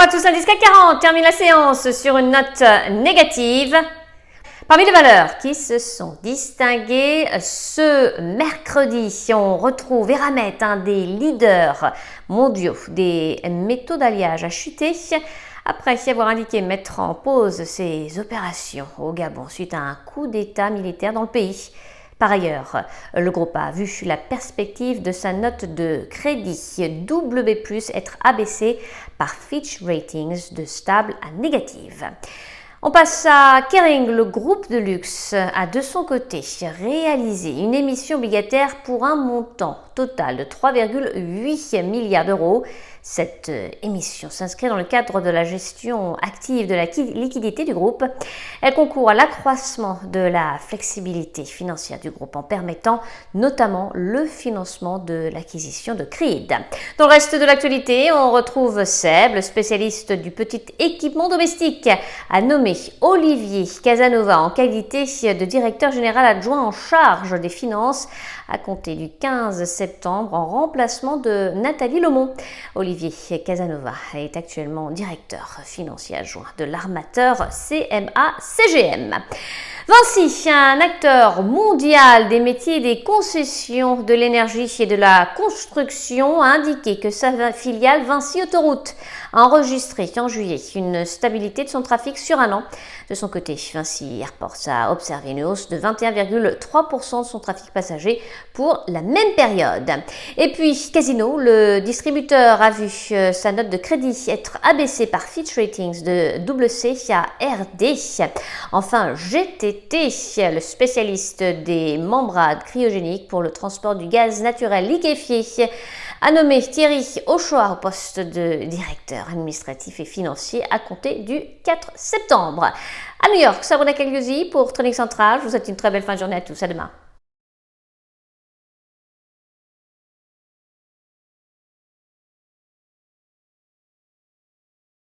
à tous, l'indice CAC 40 termine la séance sur une note négative. Parmi les valeurs qui se sont distinguées ce mercredi, on retrouve Eramet, un des leaders mondiaux des métaux d'alliage, a chuté après y avoir indiqué mettre en pause ses opérations au Gabon suite à un coup d'État militaire dans le pays. Par ailleurs, le groupe a vu la perspective de sa note de crédit BB+ être abaissée par Fitch Ratings de stable à négative. On passe à Kering. Le groupe de luxe a de son côté réalisé une émission obligataire pour un montant total de 3,8 milliards d'euros. Cette émission s'inscrit dans le cadre de la gestion active de la liquidité du groupe. Elle concourt à l'accroissement de la flexibilité financière du groupe en permettant notamment le financement de l'acquisition de Creed. Dans le reste de l'actualité, on retrouve Seb, le spécialiste du petit équipement domestique, a nommé Olivier Casanova en qualité de directeur général adjoint en charge des finances à compter du 15 septembre en remplacement de Nathalie Lomont. Olivier Casanova est actuellement directeur financier adjoint de l'armateur CMA-CGM. Vinci, un acteur mondial des métiers et des concessions de l'énergie et de la construction, a indiqué que sa filiale Vinci Autoroute a enregistré en juillet une stabilité de son trafic sur un an. De son côté, Vinci Airports a observé une hausse de 21,3% de son trafic passager pour la même période. Et puis Casino, le distributeur, a vu sa note de crédit être abaissée par Fitch Ratings de WC à RD. Enfin, GTT, le spécialiste des membranes cryogéniques pour le transport du gaz naturel liquéfié, a nommé Thierry Auchoir au poste de directeur administratif et financier à compter du 4 septembre. À New York, Sabrina Cagliozzi pour Trading Central. Je vous souhaite une très belle fin de journée à tous. À demain.